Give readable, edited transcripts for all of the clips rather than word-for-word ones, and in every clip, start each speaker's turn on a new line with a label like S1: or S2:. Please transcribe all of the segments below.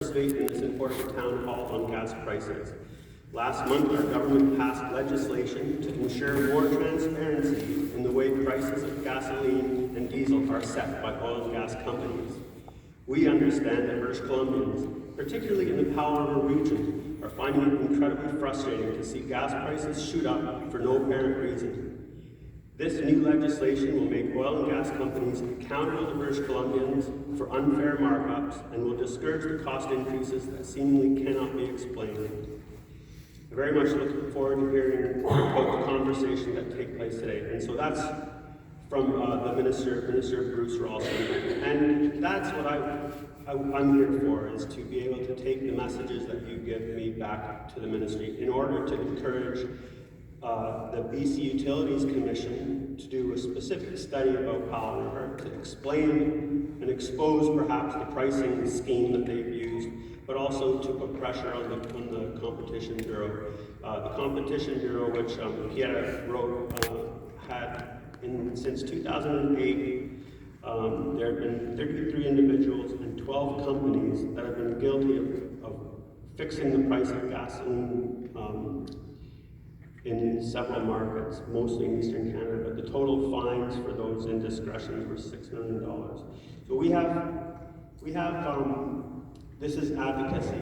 S1: participate in this important town hall on gas prices. Last month, our government passed legislation to ensure more transparency in the way prices of gasoline and diesel are set by oil and gas companies. We understand that British Columbians, particularly in the Powell River region, are finding it incredibly frustrating to see gas prices shoot up for no apparent reason. This new legislation will make oil and gas companies accountable to British Columbians for unfair markups and will discourage the cost increases that seemingly cannot be explained. I very much look forward to hearing about the conversation that take place today. And so that's from the Minister Bruce Ralston. And that's what I'm here for, is to be able to take the messages that you give me back to the ministry in order to encourage the BC Utilities Commission to do a specific study about Powell River, to explain and expose perhaps the pricing scheme that they've used, but also to put pressure on the Competition Bureau. The Competition Bureau, which Pieta wrote, had since 2008, there have been 33 individuals and 12 companies that have been guilty of fixing the price of gasoline in several markets, mostly in Eastern Canada, but the total fines for those indiscretions were $6 million. So we have this is advocacy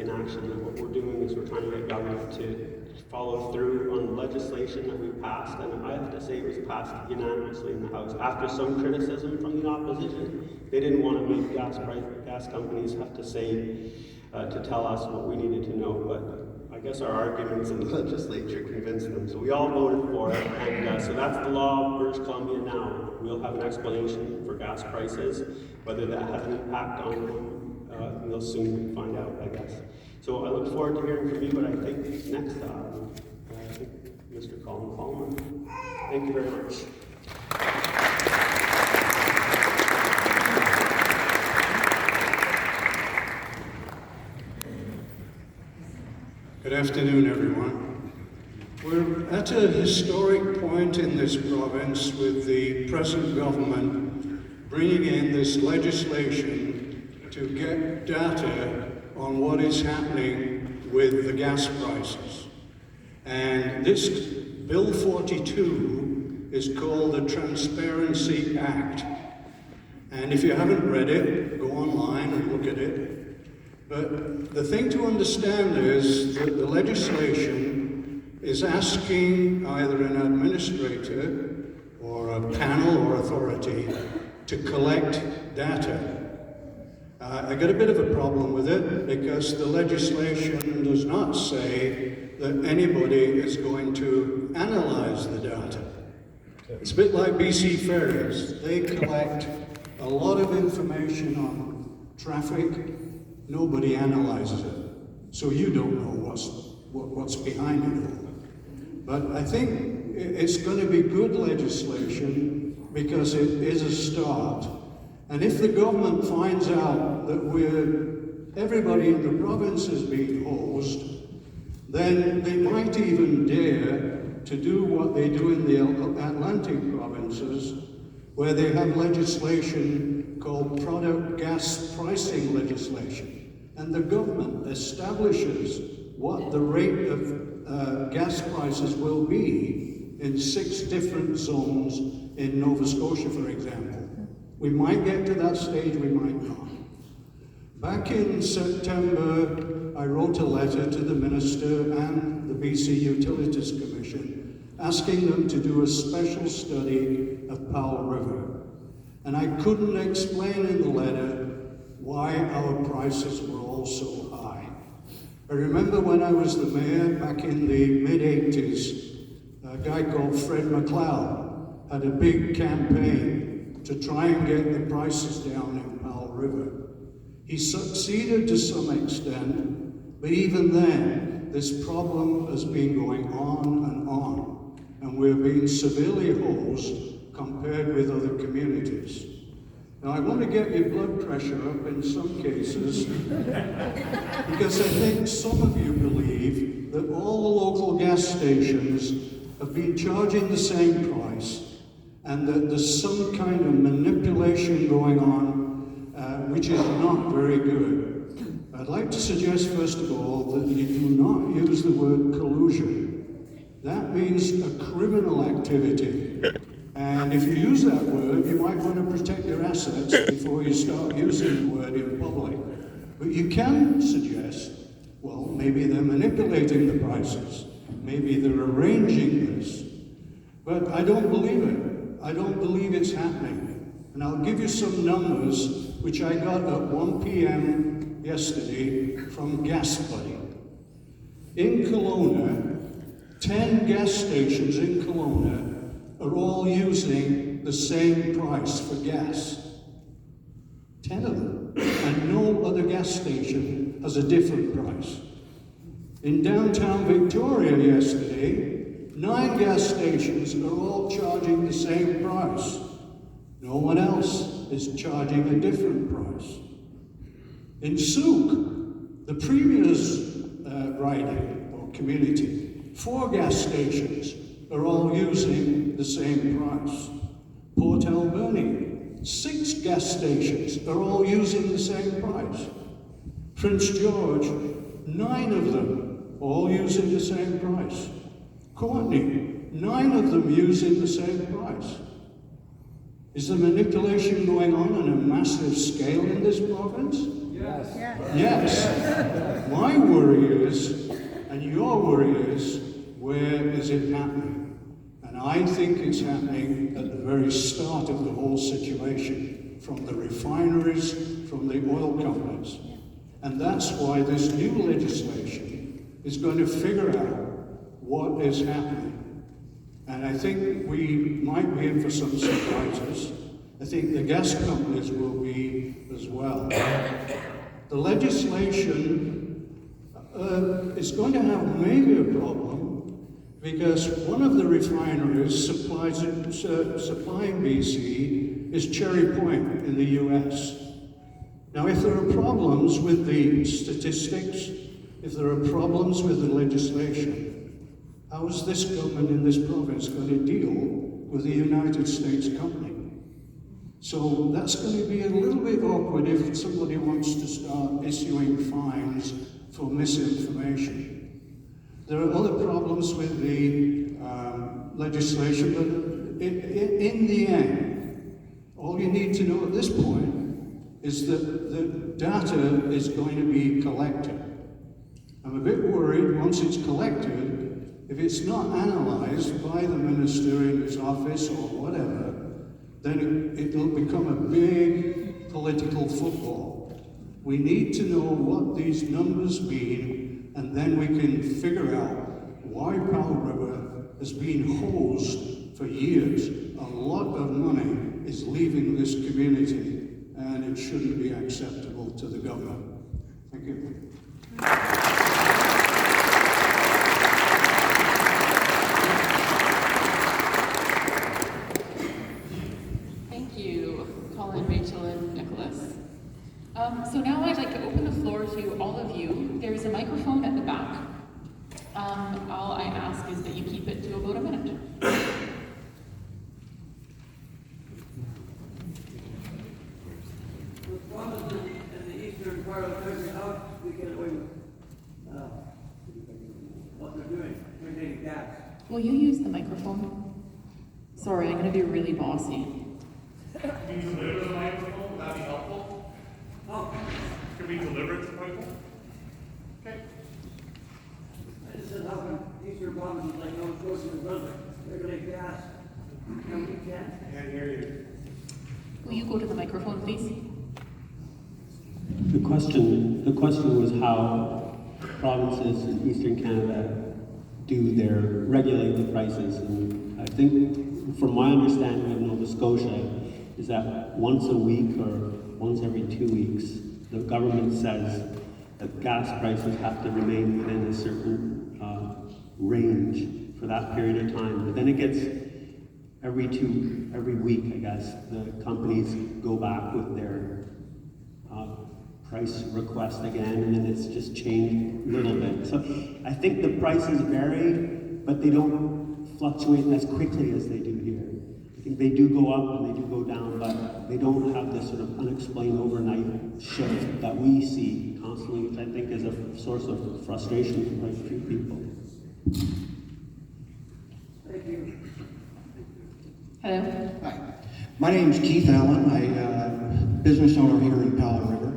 S1: in action, and what we're doing is we're trying to get government to follow through on legislation that we passed, and I have to say it was passed unanimously in the House. After some criticism from the opposition, they didn't want to make gas companies have to say, to tell us what we needed to know, but I guess our arguments in the legislature convinced them. So we all voted for it, and so that's the law of British Columbia now. We'll have an explanation for gas prices. Whether that has an impact on them, we'll soon find out, I guess. So I look forward to hearing from you, but I think next, I think Mr. Colin Palmer. Thank you very much.
S2: Good afternoon, everyone. We're at a historic point in this province with the present government bringing in this legislation to get data on what is happening with the gas prices. And this Bill 42 is called the Transparency Act. And if you haven't read it, go online and look at it. But the thing to understand is that the legislation is asking either an administrator or a panel or authority to collect data. I got a bit of a problem with it because the legislation does not say that anybody is going to analyze the data. It's a bit like BC Ferries. They collect a lot of information on traffic. Nobody analyzes it, so you don't know what's behind it all. But I think it's going to be good legislation because it is a start. And if the government finds out that everybody in the province is being hosed, then they might even dare to do what they do in the Atlantic provinces, where they have legislation called product gas pricing legislation. And the government establishes what the rate of gas prices will be in 6 different zones in Nova Scotia, for example. We might get to that stage, we might not. Back in September, I wrote a letter to the Minister and the BC Utilities Commission asking them to do a special study of Powell River. And I couldn't explain in the letter why our prices were all so high. I remember when I was the mayor back in the mid-80s, a guy called Fred McLeod had a big campaign to try and get the prices down in Powell River. He succeeded to some extent, but even then, this problem has been going on, and we're being severely hosed compared with other communities. Now, I want to get your blood pressure up in some cases, because I think some of you believe that all the local gas stations have been charging the same price, and that there's some kind of manipulation going on, which is not very good. I'd like to suggest, first of all, that you do not use the word collusion. That means a criminal activity. And if you use that word, you might want to protect your assets before you start using the word in public. But you can suggest, well, maybe they're manipulating the prices. Maybe they're arranging this. But I don't believe it. I don't believe it's happening. And I'll give you some numbers which I got at 1 p.m. yesterday from Gas Buddy. In Kelowna, 10 gas stations in Kelowna are all using the same price for gas. 10 of them. And no other gas station has a different price. In downtown Victoria yesterday, 9 gas stations are all charging the same price. No one else is charging a different price. In Souk, the Premier's riding or community, 4 gas stations are all using the same price. Port Alberni, 6 gas stations are all using the same price. Prince George, 9 of them all using the same price. Courtney, 9 of them using the same price. Is there manipulation going on a massive scale in this province?
S3: Yes.
S2: Yes. My worry is, and your worry is, where is it happening? And I think it's happening at the very start of the whole situation, from the refineries, from the oil companies. And that's why this new legislation is going to figure out what is happening. And I think we might be in for some surprises. I think the gas companies will be as well. The legislation is going to have maybe a problem because one of the refineries supplying BC is Cherry Point in the US. Now, if there are problems with the statistics, if there are problems with the legislation, how is this government in this province going to deal with a United States company? So that's going to be a little bit awkward if somebody wants to start issuing fines for misinformation. There are other problems with the legislation, but in the end, all you need to know at this point is that the data is going to be collected. I'm a bit worried once it's collected, if it's not analysed by the minister in his office or whatever, then it'll become a big political football. We need to know what these numbers mean, and then we can figure out why Powell River has been hosed for years. A lot of money is leaving this community, and it shouldn't be acceptable to the government. Thank you.
S3: Rachel and Nicholas. So now I'd like to open the floor to all of you. There is a microphone at the back. All I ask is that you keep it to about a minute.
S4: The promise in the eastern part of the country, how we get away with what they're doing, maintaining gas.
S3: Will you use the microphone? Sorry, I'm going to be really bossy.
S5: Can you deliver the microphone? Would that be helpful?
S4: Oh,
S5: Can we deliver it to people? Okay.
S4: I just said how come eastern provinces like Nova Scotia and Brunswick regulate gas, and we can't.
S5: Can't hear you.
S3: Will you go to the microphone, please?
S1: The question was how provinces in Eastern Canada regulate the prices, and I think from my understanding of Nova Scotia is that once a week or once every 2 weeks, the government says that gas prices have to remain within a certain range for that period of time. But then it gets every week, I guess, the companies go back with their price request again, and then it's just changed a little bit. So I think the prices vary, but they don't fluctuate as quickly as they do here. I think they do go up and they do go down, but they don't have this sort of unexplained overnight shift that we see constantly, which I think is a source of frustration for quite a few people.
S4: Thank you.
S3: Hello?
S6: Hi, my name's Keith Allen. I'm business owner here in Powell River.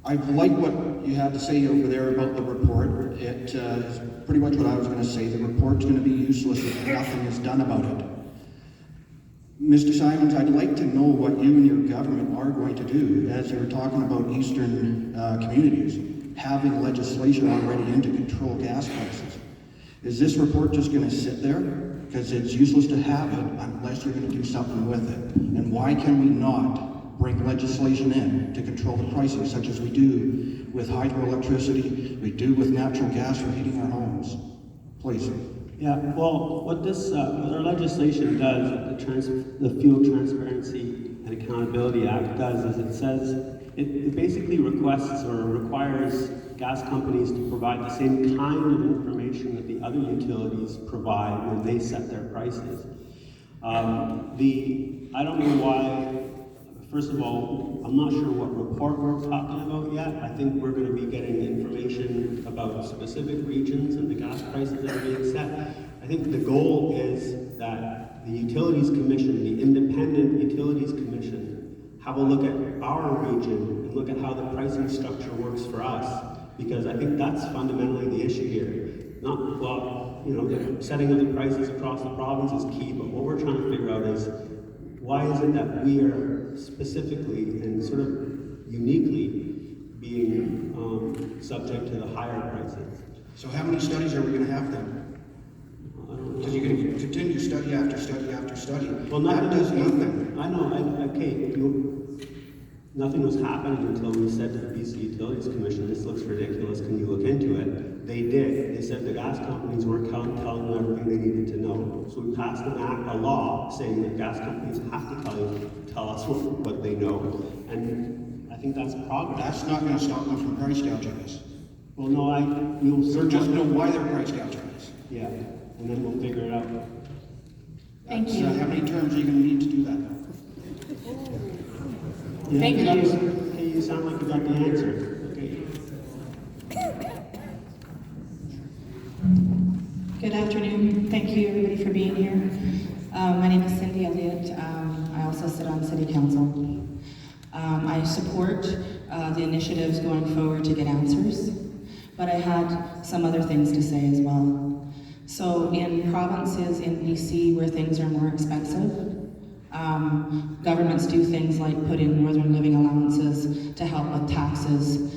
S6: I like what you had to say over there about the report. It is pretty much what I was going to say. The report's going to be useless if nothing is done about it. Mr. Simons, I'd like to know what you and your government are going to do, as you were talking about eastern communities having legislation already in to control gas prices. Is this report just going to sit there? Because it's useless to have it unless you're going to do something with it. And why can we not bring legislation in to control the pricing, such as we do with hydroelectricity, we do with natural gas for heating our homes? Please.
S1: Yeah, well, what this what our legislation does, the Fuel Transparency and Accountability Act does, is it says it basically requests or requires gas companies to provide the same kind of information that the other utilities provide when they set their prices. I don't know why. First of all, I'm not sure what report we're talking about yet. I think we're going to be getting information about specific regions and the gas prices that are being set. I think the goal is that the Utilities Commission, the Independent Utilities Commission, have a look at our region and look at how the pricing structure works for us, because I think that's fundamentally the issue here. Not, well, you know, the setting of the prices across the province is key, but what we're trying to figure out is why is it that we are specifically and sort of uniquely being subject to the higher prices.
S6: So how many studies are we going to have then? Because you're going to continue study after study after study.
S1: Well,
S6: that does nothing.
S1: I know, okay, nothing was happening until we said to the BC Utilities Commission, this looks ridiculous, can you look into it? They did. They said the gas companies weren't telling them everything they needed to know. So we passed a law saying that gas companies have to tell us what they know. And I think that's progress.
S6: That's not going to stop them from price gouging us.
S1: Well, no, we'll
S6: just know why they're price gouging us.
S1: Yeah, and then we'll figure it out.
S3: Thank you.
S6: How many terms are you going to need to do that?
S1: Yeah,
S3: Thank you.
S1: Hey, you sound like you got the answer. Okay.
S7: Good afternoon. Thank you, everybody, for being here. My name is Cindy Elliott. I also sit on City Council. I support the initiatives going forward to get answers, but I had some other things to say as well. So in provinces in BC where things are more expensive, governments do things like put in Northern Living allowances to help with taxes.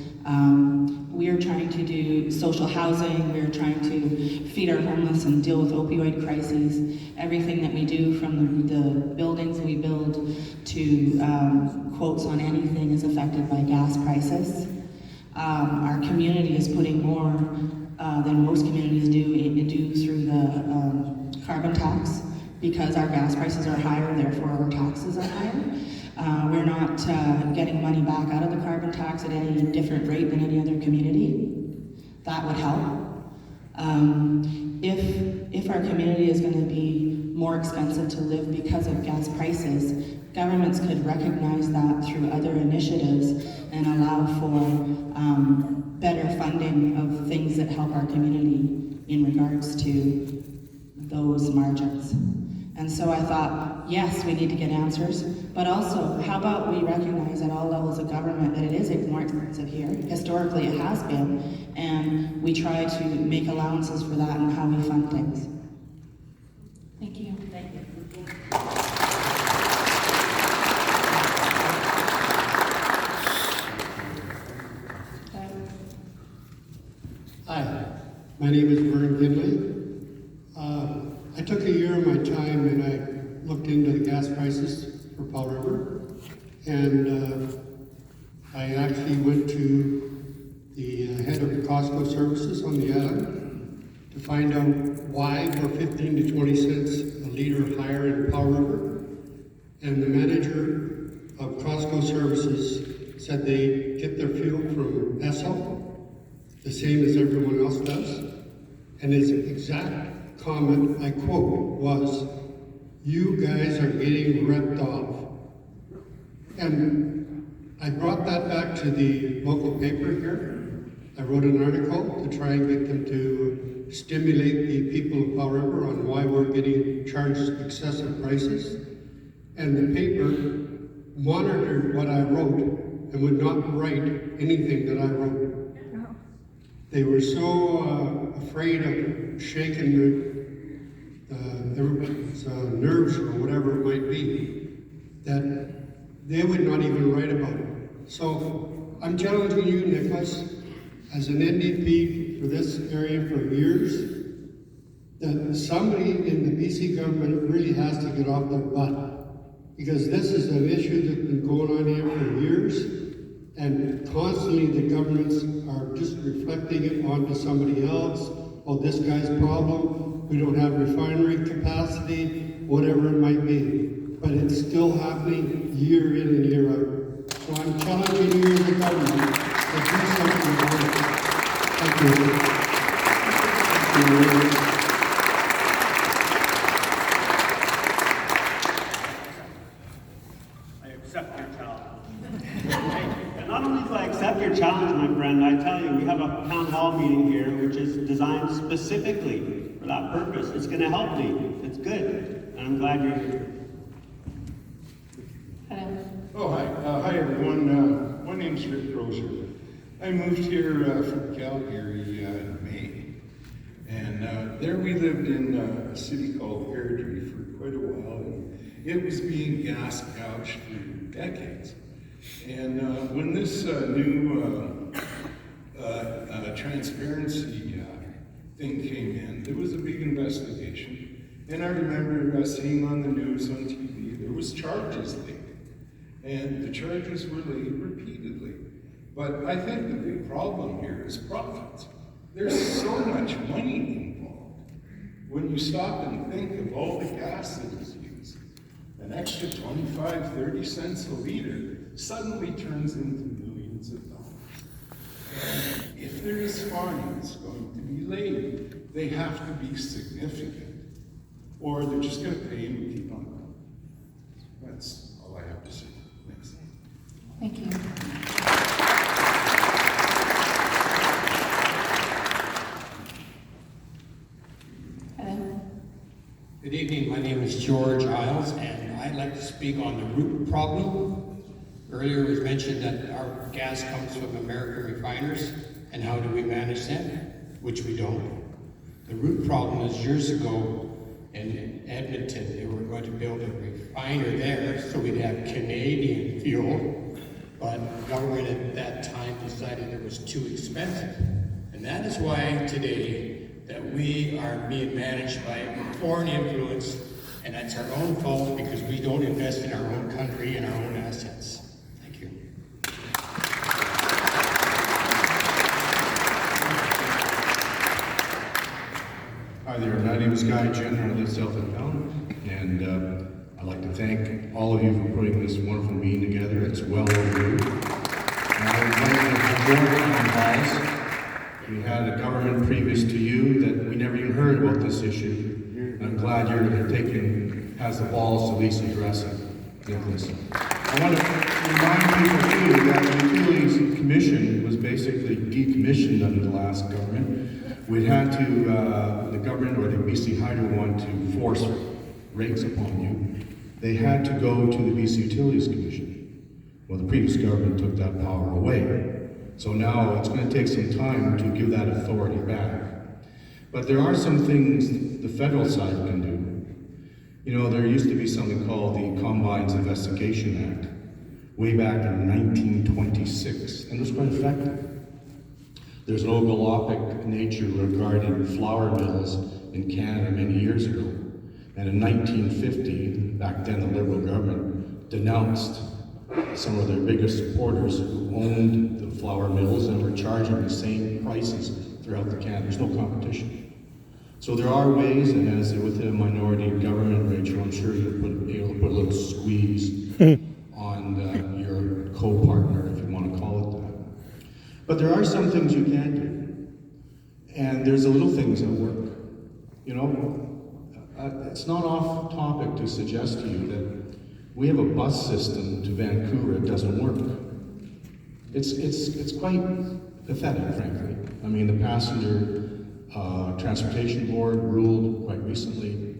S7: We're trying to do social housing, we're trying to feed our homeless and deal with opioid crises. Everything that we do, from the buildings we build to quotes on anything, is affected by gas prices. Our community is putting more than most communities do through the carbon tax, because our gas prices are higher, therefore our taxes are higher. We're not getting money back out of the carbon tax at any different rate than any other community. That would help. If our community is going to be more expensive to live because of gas prices, governments could recognize that through other initiatives and allow for better funding of things that help our community in regards to those margins. And so I thought, yes, we need to get answers, but also, how about we recognize at all levels of government that it is more expensive here. Historically, it has been, and we try to make allowances for that and how we fund things.
S3: Thank you.
S7: Thank you.
S8: Hi, my name is Vern Gidley. I took a year of my time and I looked into the gas prices for Powell River, and I actually went to the head of Costco services on the island to find out why we're 15 to 20 cents a liter higher in Powell River, and the manager of Costco services said they get their fuel from Esso, the same as everyone else does, and his exact comment, I quote, was, you guys are getting ripped off. And I brought that back to the local paper here. I wrote an article to try and get them to stimulate the people of Powell River on why we're getting charged excessive prices. And the paper monitored what I wrote and would not write anything that I wrote. They were so afraid of shaking everybody's nerves or whatever it might be, that they would not even write about it. So I'm challenging you, Nicholas, as an NDP for this area for years, that somebody in the BC government really has to get off their butt. Because this is an issue that's been going on here for years, and constantly the governments are just reflecting it onto somebody else. Oh, this guy's problem, we don't have refinery capacity, whatever it might be. But it's still happening year in and year out. So I'm challenging you as a government to do something about it. Thank you. Thank you.
S1: I accept your challenge. And not only do I accept your challenge, my friend, I tell you, we have a town hall meeting here which is designed specifically for that purpose. It's going to help me. It's good. And I'm glad you're here.
S3: Hello.
S9: Oh, hi. Hi, everyone. My name's Rick Crozier. I moved here from Calgary in May. And there we lived in a city called Airdrie for quite a while. And it was being gas gouged for decades. And when this new transparency thing came in, there was a big investigation. And I remember seeing on the news on TV, there was charges laid. And the charges were laid repeatedly. But I think the big problem here is profits. There's so much money involved. When you stop and think of all the gas that is used, an extra 25, 30 cents a liter suddenly turns into millions of dollars. And if there is fines going to be laid, they have to be significant, or they're just going to pay and keep on going. That's all I have to say. Thanks.
S3: Thank you. Hello.
S10: Good evening, my name is George Isles, and I'd like to speak on the root problem. Earlier it was mentioned that our gas comes from American refiners, and how do we manage that? Which we don't. The root problem is years ago in Edmonton, they were going to build a refiner there so we'd have Canadian fuel, but the government at that time decided it was too expensive. And that is why today that we are being managed by foreign influence, and that's our own fault because we don't invest in our own country and our own assets. Thank you.
S11: Hi there, my name is Guy Jenner. I live south of town, and I'd like to thank all of you for putting this wonderful meeting together. It's well overdue. I would like to have more town halls. We had a government previous to you that we never even heard about this issue. And I'm glad has the balls to at least address it. Nicholas. I want to remind people too that the Utilities Commission was basically decommissioned under the last government. We had to, the government or the BC Hydro wanted to force rates upon you. They had to go to the BC Utilities Commission. Well, the previous government took that power away. So now it's going to take some time to give that authority back. But there are some things the federal side can do. You know, there used to be something called the Combines Investigation Act, way back in 1926, and it was quite effective. There's an ogalopic nature regarding flour mills in Canada many years ago. And in 1950, back then the Liberal government denounced some of their biggest supporters who owned the flour mills and were charging the same prices throughout the Canada. There's no competition. So there are ways, and as within a minority government, Rachel, I'm sure you'll be able to put a little squeeze on your co-partner, if you want to call it that. But there are some things you can do. And there's the little things that work. You know, it's not off topic to suggest to you that we have a bus system to Vancouver that doesn't work. It's quite pathetic, frankly. I mean, the Passenger Transportation Board ruled quite recently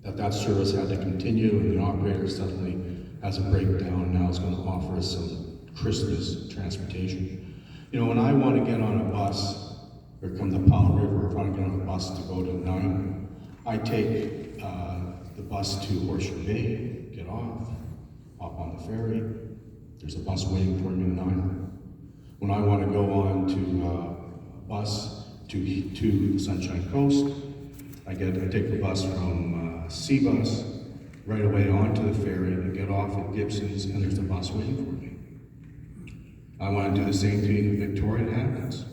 S11: that service had to continue, and the operator suddenly has a breakdown, and now it's going to offer us some Christmas transportation. You know, when I want to get on a bus, or come to Powell River, if I want to get on a bus to go to Nine, I take the bus to Horseshoe Bay, get off, hop on the ferry. There's a bus waiting for me in Nine. When I want to go on to a bus to the Sunshine Coast, I take the bus from C-Bus right away onto the ferry and get off at Gibson's, and there's a bus waiting for me. I want to do the same thing in Victoria and Hamptons.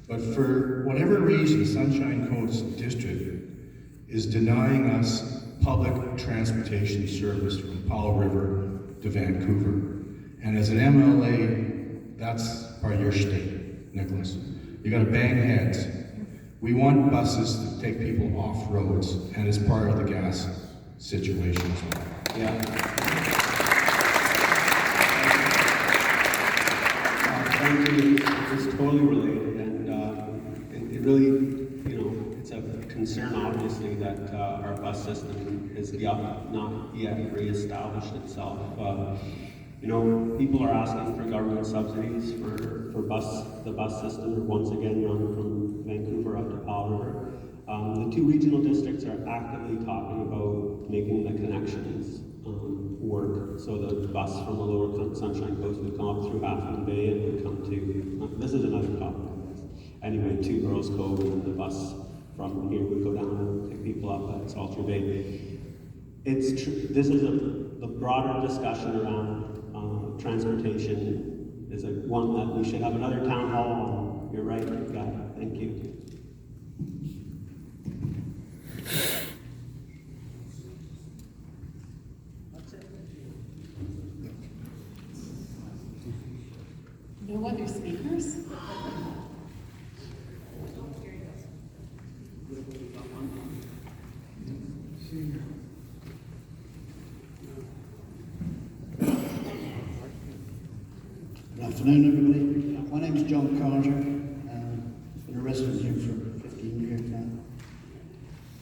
S11: But for whatever reason, Sunshine Coast District is denying us public transportation service from Powell River to Vancouver. And as an MLA, that's part of your state, Nicholas. You gotta bang heads. We want buses to take people off roads, and it's part of the gas situation as well.
S1: Yeah. Thank you. It's totally related, and it really, you know, it's a concern, obviously, that our bus system is not yet reestablished itself. You know, people are asking for government subsidies for the bus system to once again run from Vancouver up to Powell River. The two regional districts are actively talking about making the connections work. So the bus from the lower Sunshine Coast would come up through Half Moon Bay and would come to, this is another topic, anyway, to Earls Cove, and then the bus from here would go down and pick people up at Salter Bay. It's true. This is the broader discussion around transportation is one that we should have another town hall on. You're right, you've got it. Thank you.
S3: No other speakers?
S6: Good afternoon, everybody. My name is John Carter. I've been a resident here for 15 years now.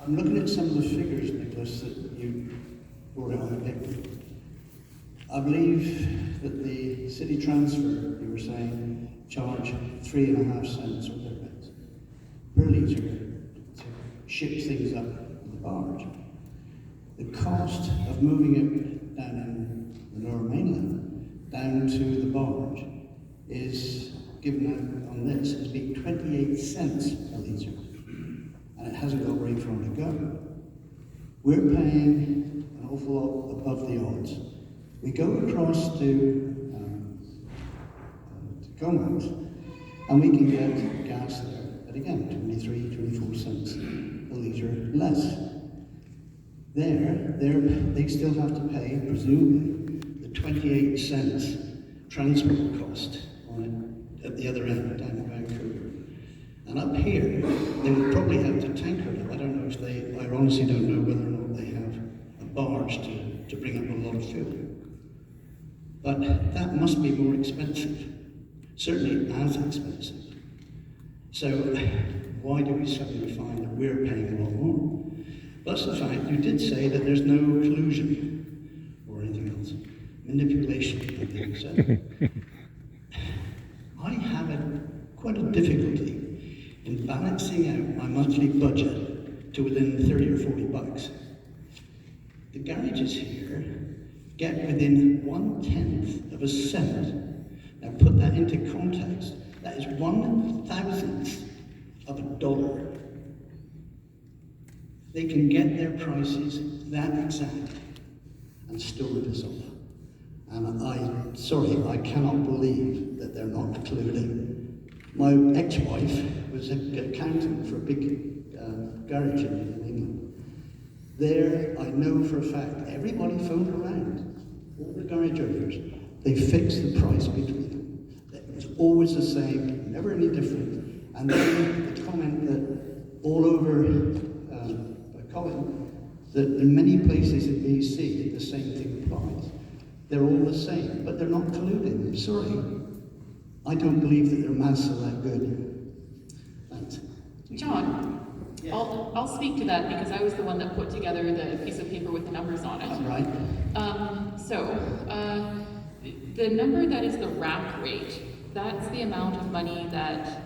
S6: I'm looking at some of the figures, Nicholas, that you brought out on the paper. I believe that the city transfer, you were saying, charge 3.5 cents or thereabouts per litre to ship things up on the barge. The cost of moving it down in the Lower Mainland down to the barge is given out on this as being 28 cents a litre, and it hasn't got very far to go. We're paying an awful lot above the odds. We go across to Comox, and we can get gas there at again 23, 24 cents a litre less. They still have to pay, presumably, the 28 cents transport cost on it at the other end, down in Vancouver. And up here, they would probably have to tanker it. I don't know if I honestly don't know whether or not they have a barge to bring up a lot of fuel. But that must be more expensive, certainly as expensive. So why do we suddenly find that we're paying a lot more? Plus the fact you did say that there's no collusion or anything else. Manipulation, I think so. I have quite a difficulty in balancing out my monthly budget to within 30 or 40 bucks. The garages here get within 1/10 of a cent. Now put that into context. That is 1/1000th of a dollar. They can get their prices that exact and still rip us off. And I cannot believe that they're not including. My ex-wife was an accountant for a big garage in England. There, I know for a fact, everybody phoned around, all the garage owners, they fixed the price between them. It was always the same, never any different. And then the comment that all over Colin,
S12: that in many places in BC, the same thing applies. They're all the same, but they're not colluding. I'm sorry. I don't believe that their maths are that good. Thanks.
S3: John, I'll speak to that because I was the one that put together the piece of paper with the numbers on it.
S12: Right.
S3: The number that is the rack rate, that's the amount of money that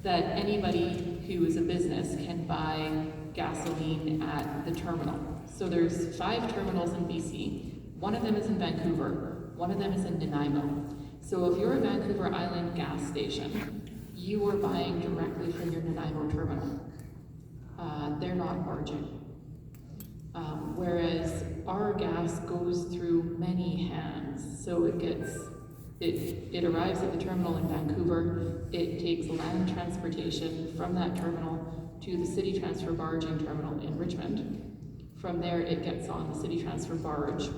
S3: that anybody who is a business can buy gasoline at the terminal. So there's 5 terminals in BC. One of them is in Vancouver. One of them is in Nanaimo. So if you're a Vancouver Island gas station, you are buying directly from your Nanaimo terminal. They're not barging. Whereas our gas goes through many hands. So it arrives at the terminal in Vancouver. It takes land transportation from that terminal to the city transfer barging terminal in Richmond. From there, it gets on the city transfer barge,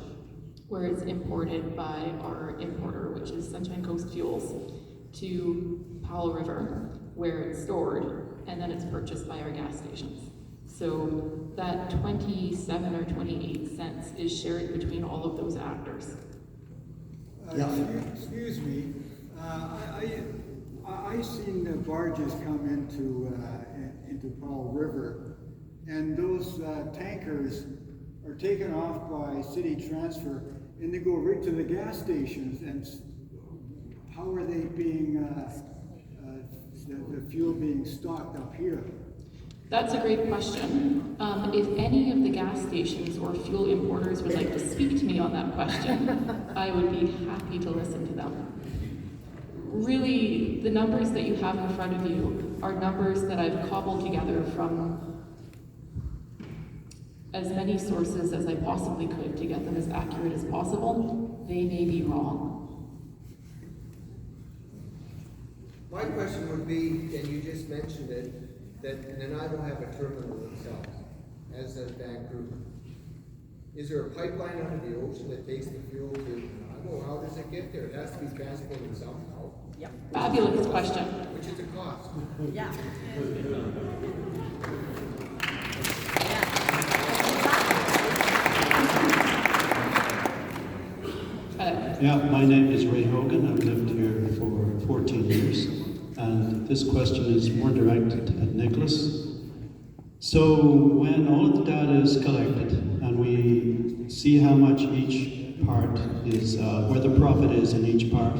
S3: where it's imported by our importer, which is Sunshine Coast Fuels, to Powell River, where it's stored, and then it's purchased by our gas stations. So that 27 or 28 cents is shared between all of those actors.
S13: Excuse me, I seen the barges come into Powell River, and those tankers are taken off by city transfer, and they go right to the gas stations. And how are they being the fuel being stocked up here?
S3: That's a great question. If any of the gas stations or fuel importers would like to speak to me on that question, I would be happy to listen to them. Really, the numbers that you have in front of you are numbers that I've cobbled together from as many sources as I possibly could to get them as accurate as possible. They may be wrong.
S14: My question would be, and you just mentioned it, that Nanaimo have a terminal themselves, as does Vancouver. Is there a pipeline under the ocean that takes the fuel to Nanaimo? How does it get there? It has to be transported somehow.
S3: Yeah. Fabulous question.
S14: Which is the cost?
S15: Yeah.
S16: Yeah, my name is Ray Hogan. I've lived here for 14 years. And this question is more directed at Nicholas. So when all of the data is collected and we see how much each part is, where the profit is in each part,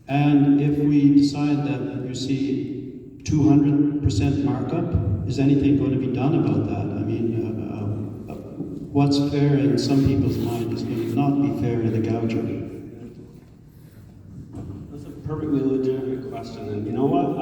S16: and if we decide that you see 200% markup, is anything going to be done about that? I mean, what's fair in some people's mind is going to not be fair in the gouger.
S1: That's a perfectly legitimate question, and you know what?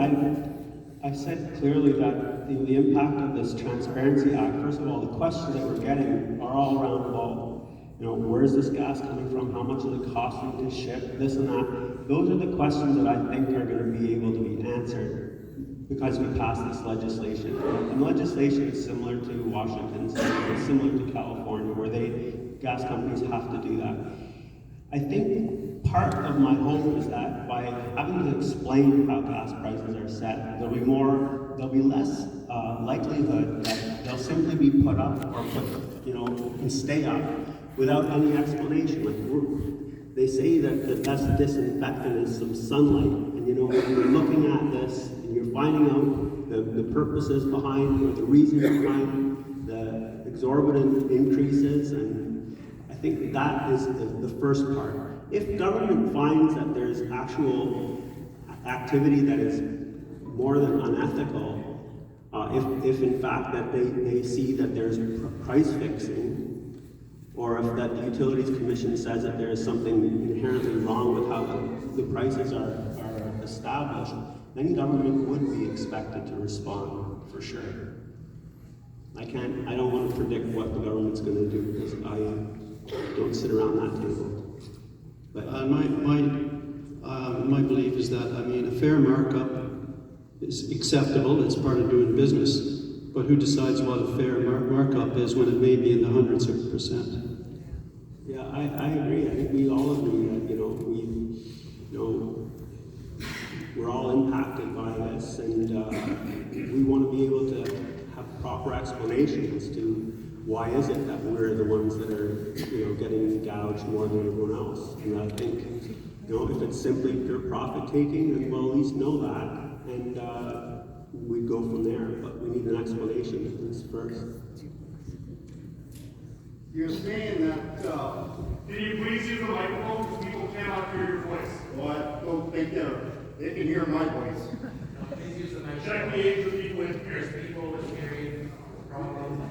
S1: I said clearly that the impact of this Transparency Act, first of all, the questions that we're getting are all around about, you know, where's this gas coming from? How much is it costing to ship? This and that. Those are the questions that I think are going to be able to be answered because we passed this legislation. And legislation is similar to Washington's, it's similar to California, where gas companies have to do that. I think part of my hope is that by having to explain how gas prices are set, there'll be less likelihood that they'll simply be put up or and stay up without any explanation. Like they say that the best disinfectant is some sunlight, and when you're looking at this and you're finding out the purposes behind or the reasons behind the exorbitant increases, and I think that is the first part. If government finds that there's actual activity that is more than unethical, if in fact that they see that there's price fixing, or if that the Utilities Commission says that there is something inherently wrong with how the prices are established, then government would be expected to respond for sure. I don't want to predict what the government's going to do because I don't sit around that table. But
S16: my belief is that, a fair markup is acceptable, it's part of doing business, but who decides what a fair markup is when it may be in the hundreds of %?
S1: Yeah, I agree. I think we all agree that, we're all impacted by this, and we want to be able to have proper explanation as to why is it that we're the ones that are, getting gouged more than everyone else. And I think, if it's simply pure profit taking, then we'll at least know that, and we'd go from there. But we need an explanation at least first.
S15: You're saying that,
S5: Can you please use the microphone because people cannot hear your voice?
S15: well, I don't think they can hear my voice.
S5: Please use the microphone. Check the age of people with hearing. People with hearing problem.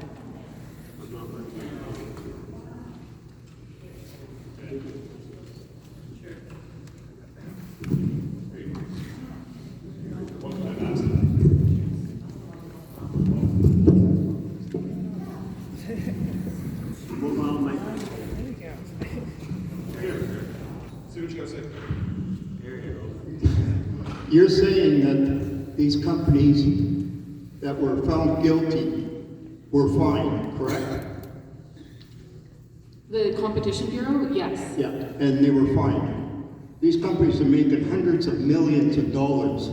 S1: Move on, Mike.
S9: See what you gotta say.
S15: You're saying that these companies that were found guilty were fined, correct?
S3: The Competition Bureau, yes.
S15: Yeah, and they were fined. These companies are making hundreds of millions of dollars,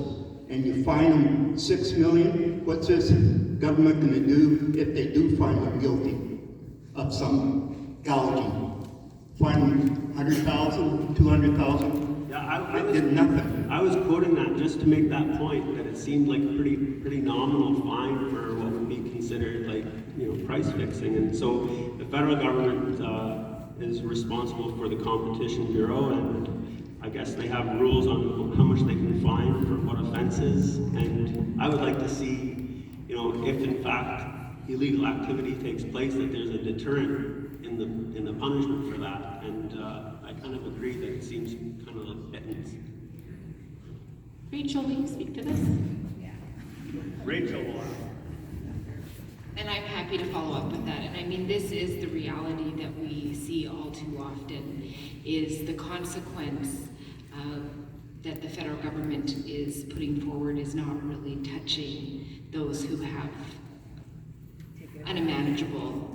S15: and you fine them $6 million? What's this government gonna do if they do find them guilty of some gouging? Fine them $100,000, $200,000?
S1: Yeah,
S15: It did nothing.
S1: I was quoting that just to make that point, that it seemed like a pretty nominal fine for what would be considered price fixing. And so the federal government is responsible for the Competition Bureau, and I guess they have rules on how much they can fine for what offenses. And I would like to see, if in fact illegal activity takes place, that there's a deterrent in the punishment for that. And I kind of agree that it seems kind of like pittance.
S3: Rachel, will you speak to this?
S1: Rachel will.
S17: And I'm happy to follow up with that. And I mean, this is the reality that we see all too often, is the consequence that the federal government is putting forward is not really touching those who have unmanageable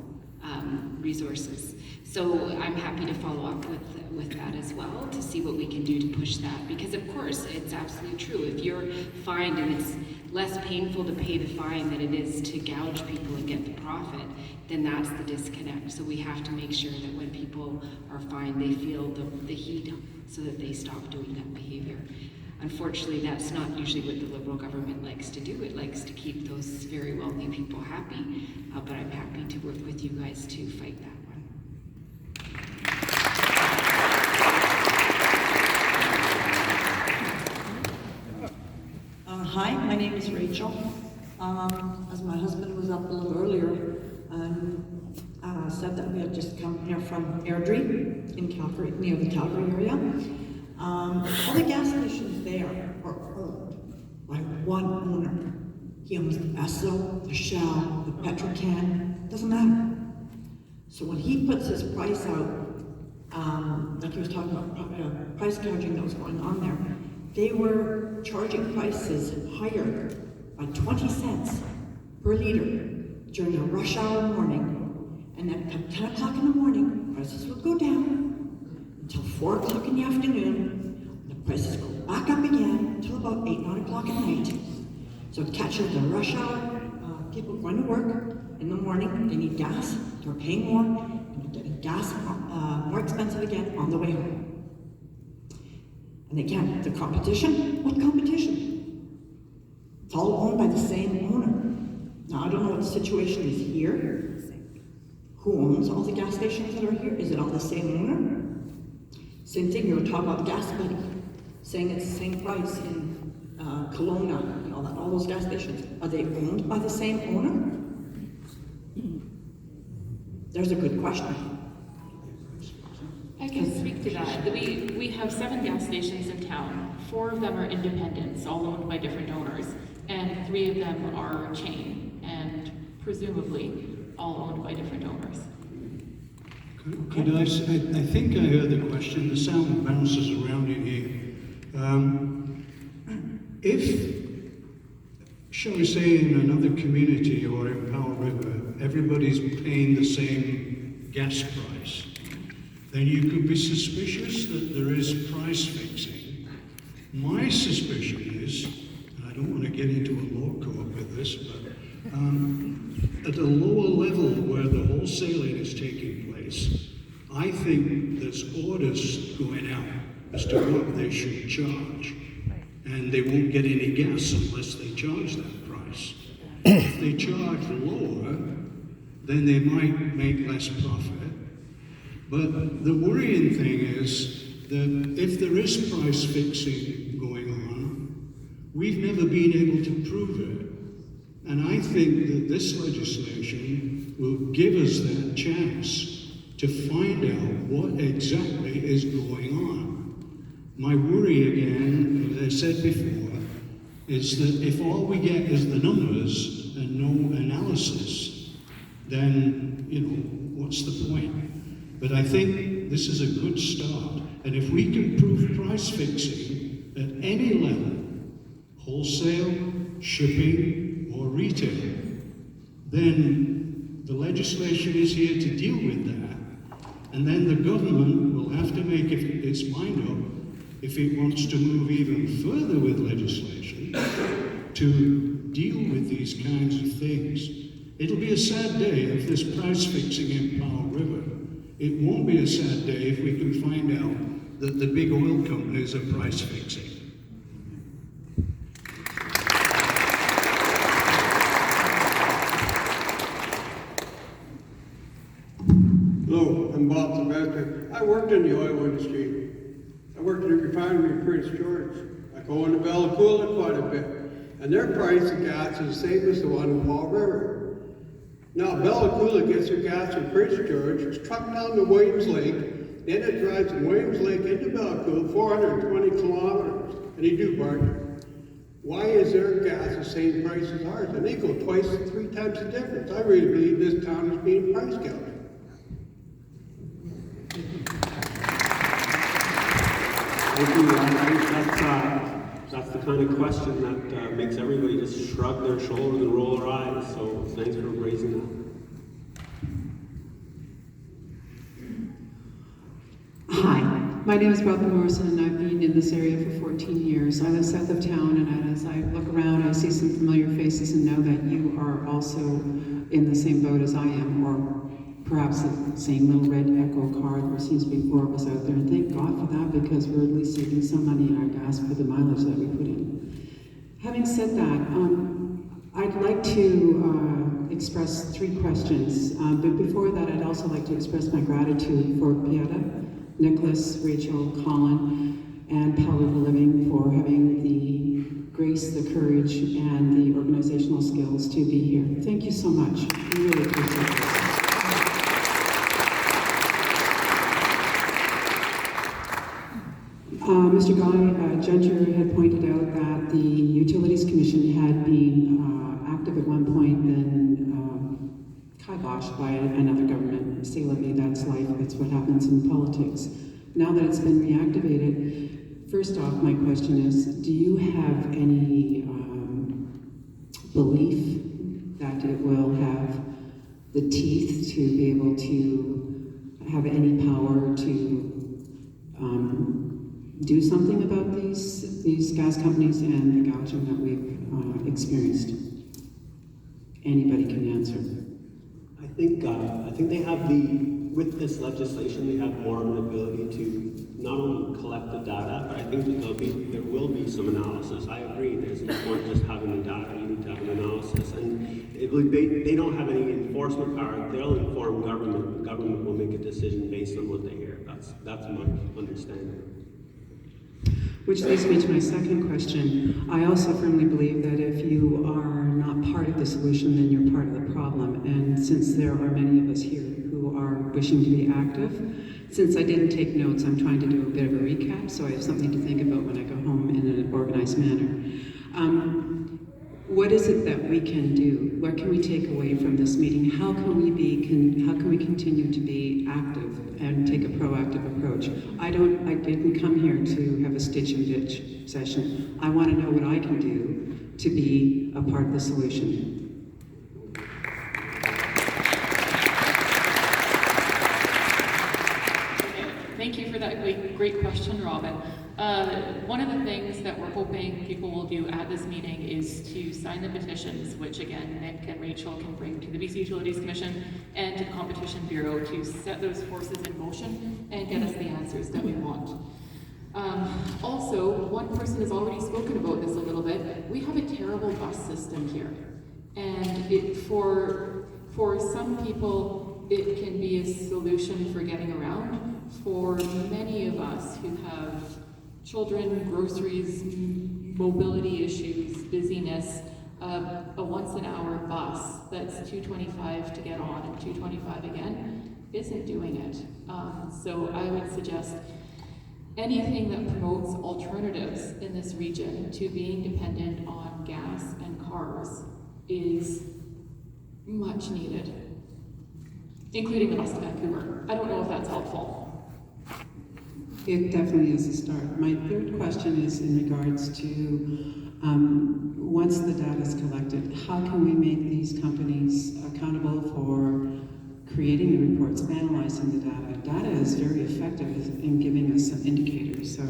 S17: resources. So I'm happy to follow up with that as well, to see what we can do to push that. Because of course, it's absolutely true. If you're fined and it's less painful to pay the fine than it is to gouge people and get the profit, then that's the disconnect. So we have to make sure that when people are fined, they feel the heat so that they stop doing that behavior. Unfortunately, that's not usually what the Liberal government likes to do. It likes to keep those very wealthy people happy, but I'm happy to work with you guys to fight that one.
S18: Hi, my name is Rachel. As my husband was up a little earlier and said that we had just come here from Airdrie in Calgary, near the Calgary area. All the gas stations there are owned by one owner. He owns the Esso, the Shell, the Petrocan, doesn't matter. So when he puts his price out, like he was talking about price gouging that was going on there, they were charging prices higher by 20 cents per liter during a rush hour morning. And then come 10 o'clock in the morning, prices would go down until 4 o'clock in the afternoon. The prices go back up again until about 8, 9 o'clock at night. So it catches the rush hour, people going to work in the morning, they need gas, they're paying more, and they're getting gas more expensive again on the way home. And again, the competition, what competition? It's all owned by the same owner. Now, I don't know what the situation is here. Who owns all the gas stations that are here? Is it all the same owner? Same thing, you were talking about gas buddy, saying it's the same price in Kelowna and all that, all those gas stations. Are they owned by the same owner? There's a good question.
S3: I can speak to that. We have 7 gas stations in town. 4 of them are independents, all owned by different owners, and 3 of them are chain, and presumably all owned by different owners.
S2: Could I think I heard the question, the sound bounces around in here. If, shall we say, in another community or in Powell River, everybody's paying the same gas price, then you could be suspicious that there is price fixing. My suspicion is, and I don't want to get into a law court with this, but At a lower level where the wholesaling is taking place, I think there's orders going out as to what they should charge. And they won't get any gas unless they charge that price. If they charge lower, then they might make less profit. But the worrying thing is that if there is price fixing going on, we've never been able to prove it. And I think that this legislation will give us that chance to find out what exactly is going on. My worry again, as I said before, is that if all we get is the numbers and no analysis, then, what's the point? But I think this is a good start. And if we can prove price fixing at any level, wholesale, shipping, or retail, then the legislation is here to deal with that. And then the government will have to make its mind up if it wants to move even further with legislation to deal with these kinds of things. It'll be a sad day if there's price fixing in Powell River. It won't be a sad day if we can find out that the big oil companies are price fixing.
S19: Hello, I'm Bob Sylvester. I worked in the oil industry. I worked in a refinery in Prince George. I go into Bella Coola quite a bit. And their price of gas is the same as the one in Powell River. Now, Bella Coola gets their gas from Prince George, it's trucked down to Williams Lake, then it drives from Williams Lake into Bella Coola, 420 kilometers, and they do barter. Why is their gas the same price as ours? And they go twice, 3 times the difference. I really believe this town is being price gouged.
S1: Thank you. That's the kind of question that makes everybody just shrug their shoulders and roll their eyes. So thanks for raising that.
S20: Hi, my name is Robin Morrison, and I've been in this area for 14 years. I live south of town, and as I look around, I see some familiar faces and know that you are also in the same boat as I am, or perhaps the same little red Echo car. There seems to be 4 of us out there, and thank God for that, because we're at least saving some money in our gas for the mileage that we put in. Having said that, I'd like to express 3 questions. But before that, I'd also like to express my gratitude for Pieta, Nicholas, Rachel, Colin, and Powell River Living for having the grace, the courage, and the organizational skills to be here. Thank you so much. I really appreciate it. Mr. Guy Genter had pointed out that the Utilities Commission had been active at one point, then kiboshed by another government. C'est la vie, that's life, that's what happens in politics. Now that it's been reactivated, first off, my question is, do you have any belief that it will have the teeth to be able to have any power to do something about these gas companies and the gouging that we've experienced? Anybody can answer.
S1: I think they have with this legislation, they have more of an ability to not only collect the data, but I think that there will be some analysis. I agree, there's no point just having the data, you need to have an analysis. And they don't have any enforcement power. They'll inform government. The government will make a decision based on what they hear. That's my understanding.
S20: Which leads me to my second question. I also firmly believe that if you are not part of the solution, then you're part of the problem. And since there are many of us here who are wishing to be active, since I didn't take notes, I'm trying to do a bit of a recap so I have something to think about when I go home in an organized manner. What is it that we can do? What can we take away from this meeting? How can we continue to be active and take a proactive approach? I didn't come here to have a stitch and ditch session. I want to know what I can do to be a part of the solution.
S3: Thank you for that great question, Robin. One of the things that we're hoping people will do at this meeting is to sign the petitions, which again, Nick and Rachel can bring to the BC Utilities Commission and to the Competition Bureau to set those forces in motion and get us the answers that we want. Also, one person has already spoken about this a little bit. We have a terrible bus system here. And for some people, it can be a solution for getting around. For many of us who have children, groceries, mobility issues, busyness, a once-an-hour bus that's $2.25 to get on and $2.25 again isn't doing it. So I would suggest anything that promotes alternatives in this region to being dependent on gas and cars is much needed, including the bus to Vancouver. I don't know if that's helpful.
S20: It definitely is a start. My third question is in regards to once the data is collected, how can we make these companies accountable for creating the reports, analyzing the data? Data is very effective in giving us some indicators. So